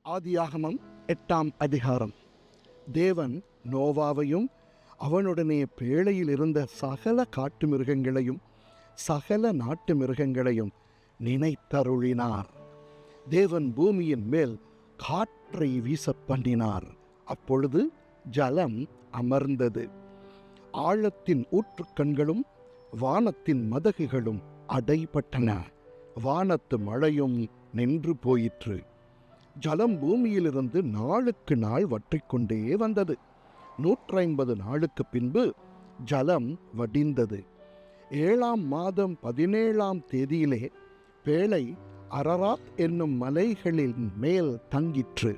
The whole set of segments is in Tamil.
ஆதியாகமம் 8ஆம் அதிகாரம். தேவன் நோவாவையும் அவனுடனே பேழையில் இருந்த சகல காட்டு மிருகங்களையும் சகல நாட்டு மிருகங்களையும் நினைத்தருளினார். தேவன் பூமியின் மேல் காற்றை வீச பண்ணினார். அப்பொழுது ஜலம் அமர்ந்தது. ஆழத்தின் ஊற்றுக்கண்களும் வானத்தின் மதகுகளும் அடைபட்டன. வானத்து மழையும் நின்று போயிற்று. ஜலம் பூமியிலிருந்து நாளுக்கு நாள் வற்றிக்கொண்டே வந்தது. 150 நாளுக்கு பின்பு ஜலம் வடிந்தது. 7ஆம் மாதம் 17ஆம் தேதியிலே பேழை அரராத் என்னும் மலைகளின் மேல் தங்கிற்று.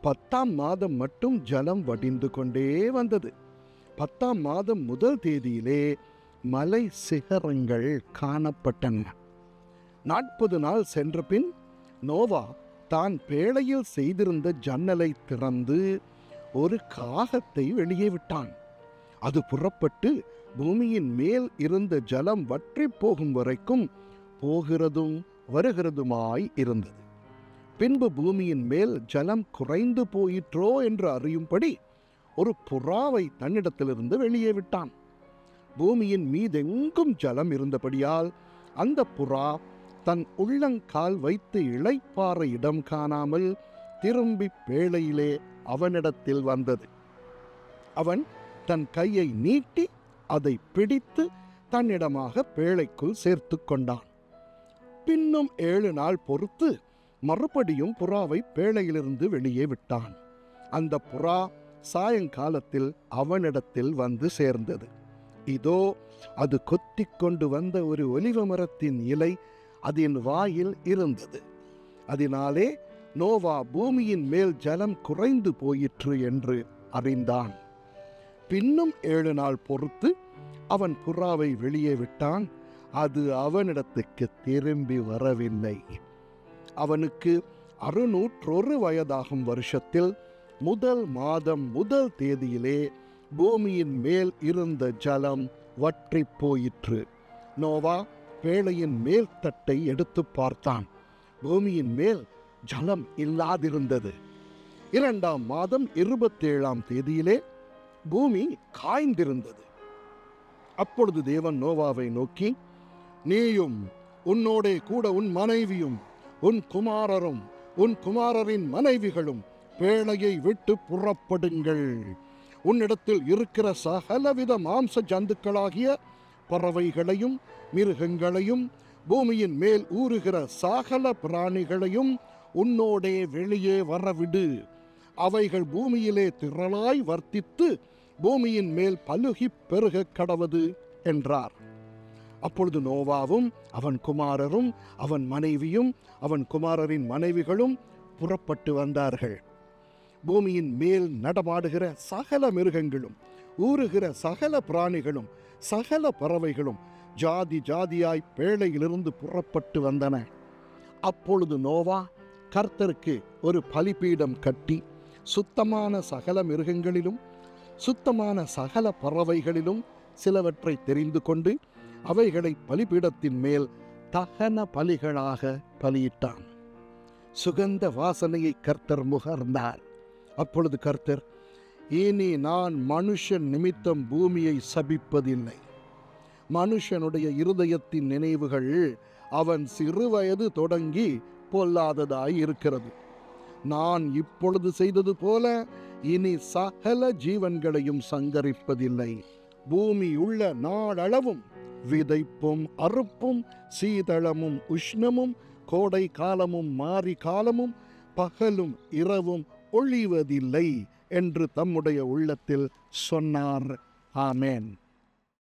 10ஆம் மாதம் மட்டும் ஜலம் வடிந்து கொண்டே வந்தது. 10ஆம் மாதம் முதல் தேதியிலே மலை சிகரங்கள் காணப்பட்டன. 40 நாள் சென்ற பின் நோவா தான் பேழையில் செய்திருந்த ஜன்னலை திறந்து ஒரு காகத்தை வெளியே விட்டான். அது புறப்பட்டு பூமியின் மேல் இருந்த ஜலம் வற்றி போகும் வரைக்கும் போகிறதும் வருகிறதுமாய் இருந்தது. பின்பு பூமியின் மேல் ஜலம் குறைந்து போயிற்றோ என்று அறியும்படி ஒரு புறாவை தன்னிடத்திலிருந்து வெளியே விட்டான். பூமியின் மீதெங்கும் ஜலம் இருந்தபடியால் அந்த புறா தன் உள்ளங்கால் வைத்து இளைப்பாற இடம் காணாமல் திரும்பி பேழையிலே அவனிடத்தில் வந்தது. அவன் தன் கையை நீட்டி அதை பிடித்து தன்னிடமாக பேழைக்குள் சேர்த்து கொண்டான். பின்னும் 7 நாள் பொறுத்து மறுபடியும் புறாவை பேழையிலிருந்து வெளியே விட்டான். அந்த புறா சாயங்காலத்தில் அவனிடத்தில் வந்து சேர்ந்தது. இதோ அது கொத்திக் கொண்டு வந்த ஒரு ஒலிவ மரத்தின் இலை அதன் வாயில் இருந்தது. அதனாலே நோவா பூமியின் மேல் ஜலம் குறைந்து போயிற்று என்று அறிந்தான். பின்னும் 7 நாள் பொறுத்து அவன் புறாவை வெளியே விட்டான். அது அவனிடத்துக்கு திரும்பி வரவில்லை. அவனுக்கு 601 வயதாகும் வருஷத்தில் முதல் மாதம் முதல் தேதியிலே பூமியின் மேல் இருந்த ஜலம் வற்றி போயிற்று. நோவா பேழையின் மேல் தட்டை எடுத்து பார்த்தான். பூமியின் மேல் ஜலம் இல்லாதிருந்தது. 2ஆம் மாதம் 27ஆம் தேதியிலே பூமி காய்ந்திருந்தது. அப்பொழுது தேவன் நோவாவை நோக்கி, நீயும் உன்னோடே கூட உன் மனைவியும் உன் குமாரரும் உன் குமாரரின் மனைவிகளும் பேழையை விட்டு புறப்படுங்கள். உன்னிடத்தில் இருக்கிற சகலவித மாம்ச ஜந்துக்களாகிய பறவைகளையும் மிருகங்களையும் பூமியின் மேல் ஊறுகிற சகல பிராணிகளையும் உன்னோடே வெளியே வரவிடு. அவைகள் பூமியிலே திரளாய் வர்த்தித்து பூமியின் மேல் பலுகி பெருக கடவது என்றார். அப்பொழுது நோவாவும் அவன் குமாரரும் அவன் மனைவியும் அவன் குமாரரின் மனைவிகளும் புறப்பட்டு வந்தார்கள். பூமியின் மேல் நடமாடுகிற சகல மிருகங்களும் ஊறுகிற சகல பிராணிகளும் சகல பறவைகளும் ஜாதி ஜாதியாய் பேழையிலிருந்து புறப்பட்டு வந்தன. அப்பொழுது நோவா கர்த்தருக்கு ஒரு பலிபீடம் கட்டி சுத்தமான சகல மிருகங்களிலும் சுத்தமான சகல பறவைகளிலும் சிலவற்றை தெரிந்து கொண்டு அவைகளை பலிபீடத்தின் மேல் தகன பலிகளாக பலியிட்டான். சுகந்த வாசனையை கர்த்தர் முகர்ந்தார். அப்பொழுது கர்த்தர், இனி நான் மனுஷன் நிமித்தம் பூமியை சபிப்பதில்லை. மனுஷனுடைய இருதயத்தின் நினைவுகள் அவன் சிறுவயது தொடங்கி பொல்லாததாய் இருக்கிறது. நான் இப்பொழுது செய்தது போல இனி சகல ஜீவன்களையும் சங்கரிப்பதில்லை. பூமி உள்ள நாளளவும் விதைப்பும் அறுப்பும் சீதளமும் உஷ்ணமும் கோடை காலமும் மாரி காலமும் பகலும் இரவும் ஒழிவதில்லை என்று தம்முடைய உள்ளத்தில் சொன்னார். ஆமென்.